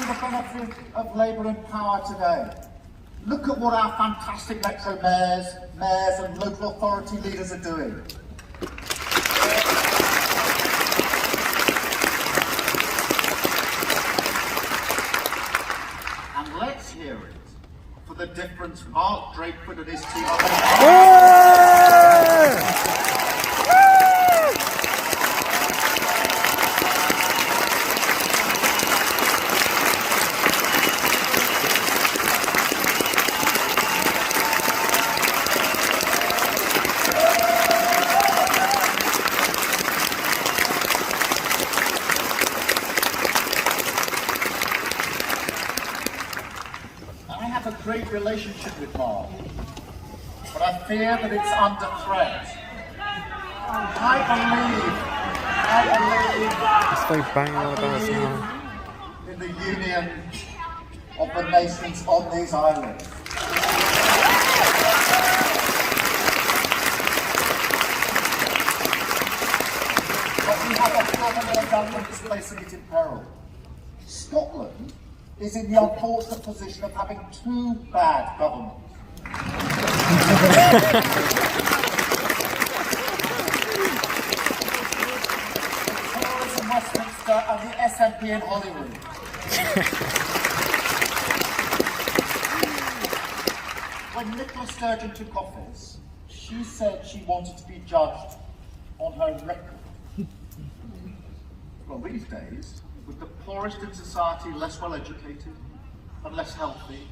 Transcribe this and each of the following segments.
the benefit of Labour in power today. Look at what our fantastic metro mayors and local authority leaders are doing. And let's hear it for the difference Mark Drakeford and his team are making. A great relationship with Mark, but I fear that it's under threat. I believe in the union of the nations on these islands. But we have a problem that government is placing it in peril. Scotland is in the unfortunate position of having two bad governments. The Tories in Westminster and the SNP in Hollywood. When Nicola Sturgeon took office, she said she wanted to be judged on her record. Well, these days, with the poorest in society less well educated and less healthy,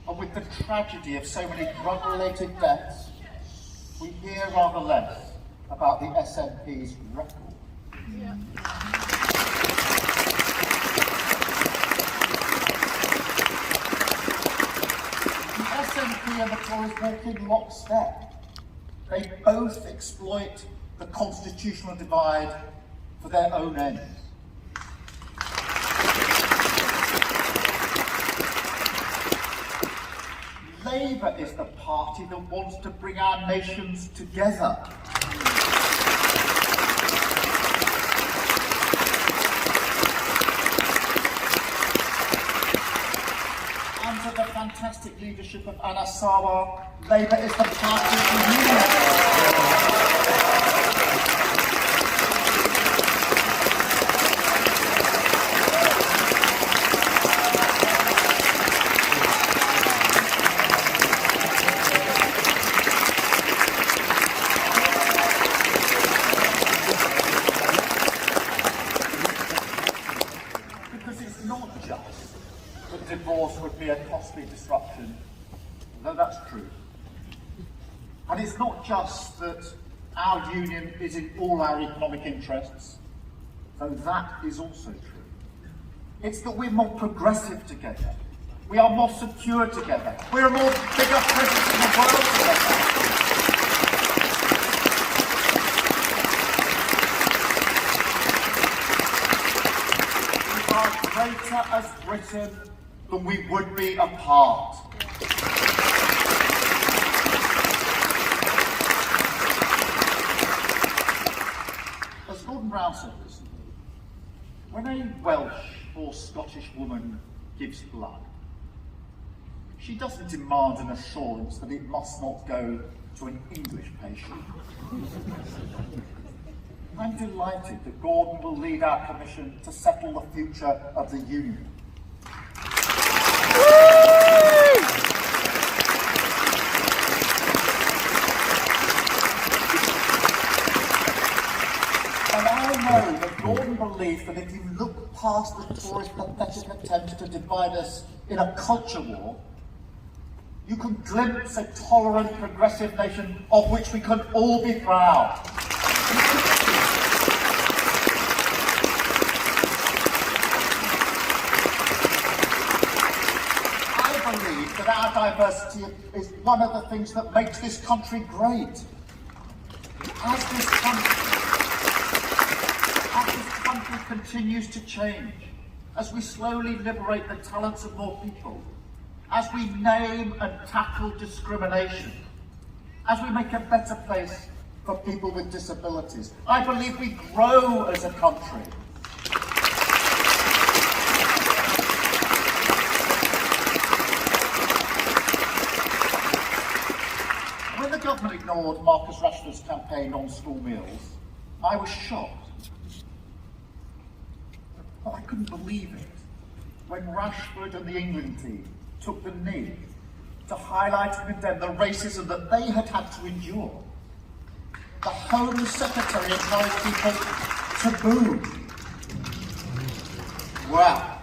and with the tragedy of so many drug-related deaths, we hear rather less about the SNP's record. Yeah. The SNP and the Tories walk in lockstep. They both exploit the constitutional divide for their own ends. Labour is the party that wants to bring our nations together. Under the fantastic leadership of Anna Sawa, Labour is the party of the union. Divorce would be a costly disruption, though that's true. And it's not just that our union is in all our economic interests, though that is also true. It's that we're more progressive together. We are more secure together. We're a more bigger presence in the world together. We are greater as Britain than we would be apart. As Gordon Brown said recently, when a Welsh or Scottish woman gives blood, she doesn't demand an assurance that it must not go to an English patient. I'm delighted that Gordon will lead our commission to settle the future of the Union. And I know that Gordon believes that if you look past the Tories' pathetic attempts to divide us in a culture war, you can glimpse a tolerant, progressive nation of which we can all be proud. That our diversity is one of the things that makes this country great. As this country continues to change, as we slowly liberate the talents of more people, as we name and tackle discrimination, as we make a better place for people with disabilities, I believe we grow as a country. ignored Marcus Rashford's campaign on school meals, I was shocked. But I couldn't believe it when Rashford and the England team took the knee to highlight and condemn the racism that they had had to endure. The Home Secretary encouraged people to boo. Well,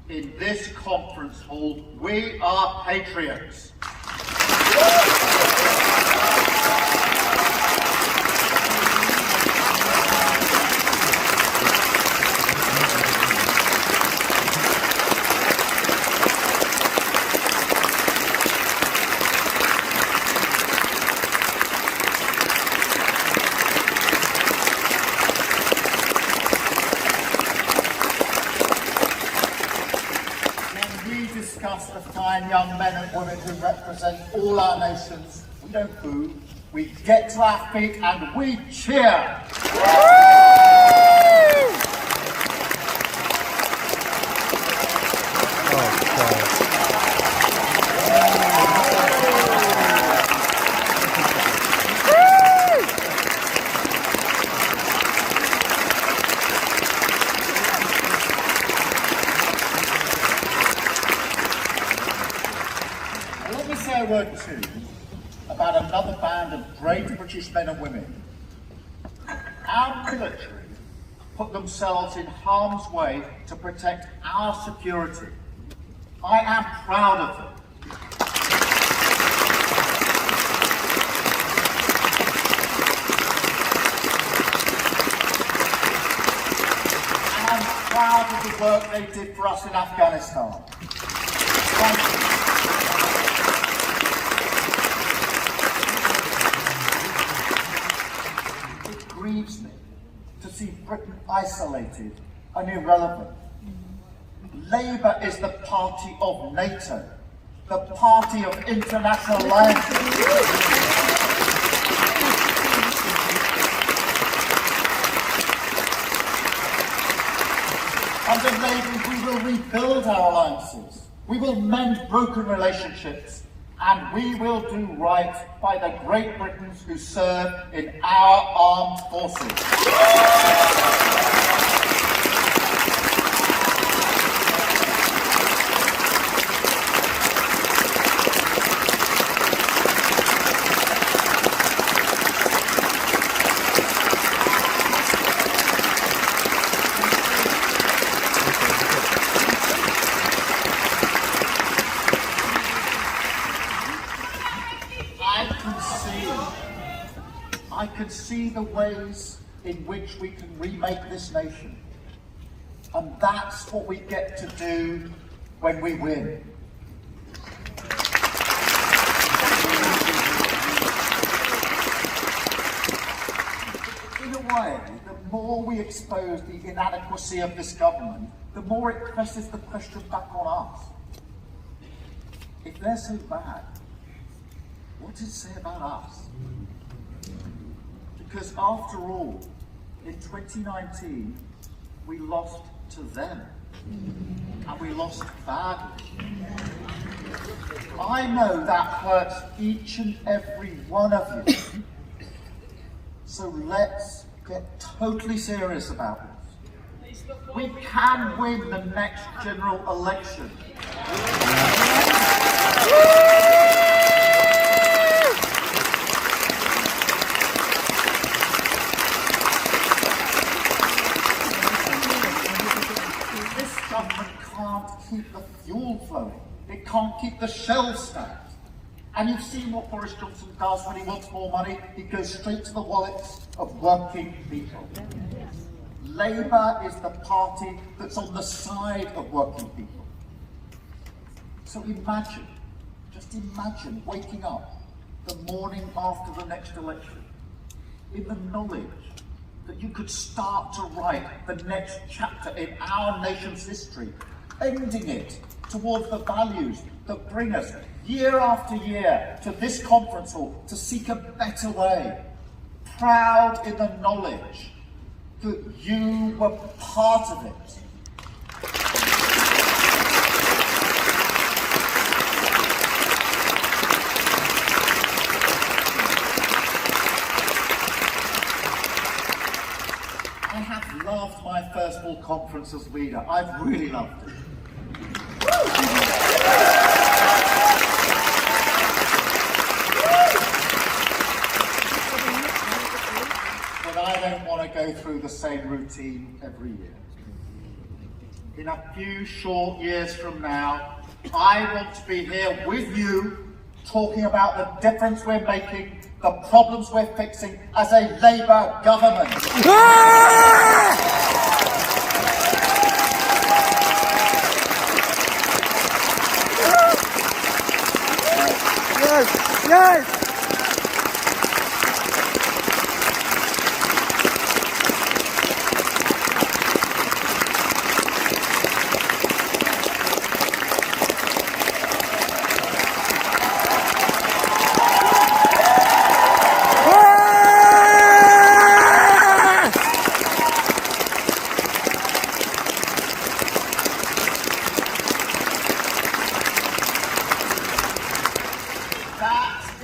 in this conference hall, we are patriots. Discuss the fine young men and women who represent all our nations. We don't boo, we get to our feet and we cheer. Let me say a word too about another band of brave British men and women. Our military put themselves in harm's way to protect our security. I am proud of them. And I'm proud of the work they did for us in Afghanistan. Thank you. Grieves me to see Britain isolated and irrelevant. Labour is the party of NATO, the party of international alliances. Under Labour, we will rebuild our alliances, we will mend broken relationships, and we will do right by the Great Britons who serve in our armed forces. I can see the ways in which we can remake this nation. And that's what we get to do when we win. In a way, the more we expose the inadequacy of this government, the more it presses the question back on us. If they're so bad, what does it say about us? Because after all, in 2019, we lost to them, and we lost badly. I know that hurts each and every one of you. So let's get totally serious about this. We can win the next general election. Keep the fuel flowing. It can't keep the shelves stacked. And you've seen what Boris Johnson does when he wants more money. He goes straight to the wallets of working people. Labour is the party that's on the side of working people. So imagine, just imagine waking up the morning after the next election in the knowledge that you could start to write the next chapter in our nation's history, ending it towards the values that bring us year after year to this conference hall to seek a better way, proud in the knowledge that you were part of it. first full conference as leader. I've really loved it. But I don't want to go through the same routine every year. In a few short years from now, I want to be here with you, talking about the difference we're making, the problems we're fixing as a Labour government. Yes, yes.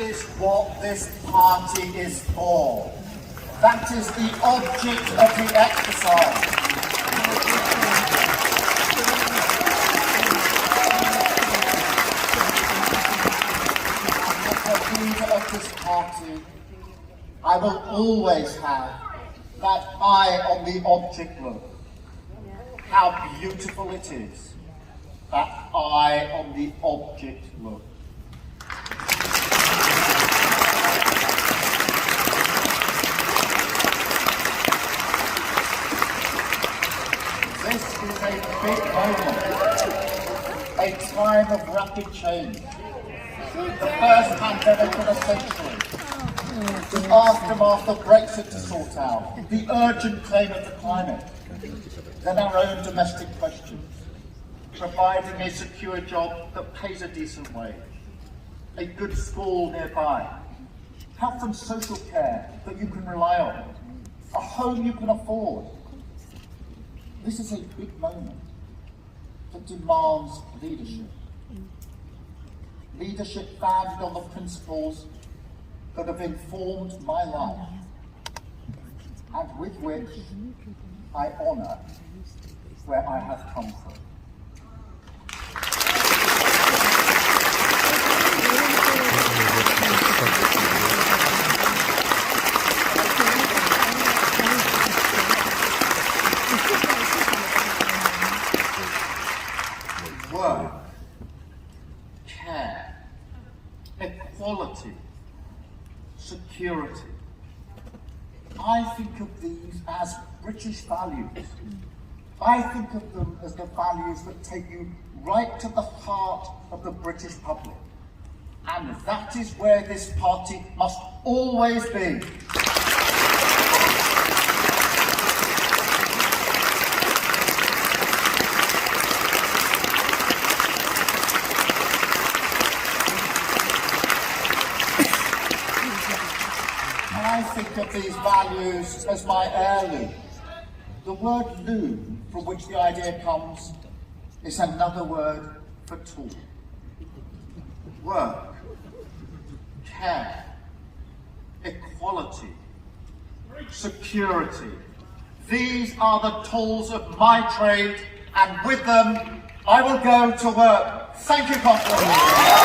Is what this party is for. That is the object of the exercise. As the leader of this party, I will always have that eye on the object look. How beautiful it is, that eye on the object look. This is a big moment, a time of rapid change. The first pandemic of a century, the aftermath of Brexit to sort out, the urgent claim of the climate, then our own domestic questions, providing a secure job that pays a decent wage, a good school nearby, health and social care that you can rely on, a home you can afford. This is a big moment that demands leadership. Leadership founded on the principles that have informed my life and with which I honour where I have come from. Work, care, equality, security. I think of these as British values. I think of them as the values that take you right to the heart of the British public. And that is where this party must always be. I think of these values as my heirloom. The word loom, from which the idea comes, is another word for tool. Work, care, equality, security. These are the tools of my trade, and with them I will go to work. Thank you, Conference.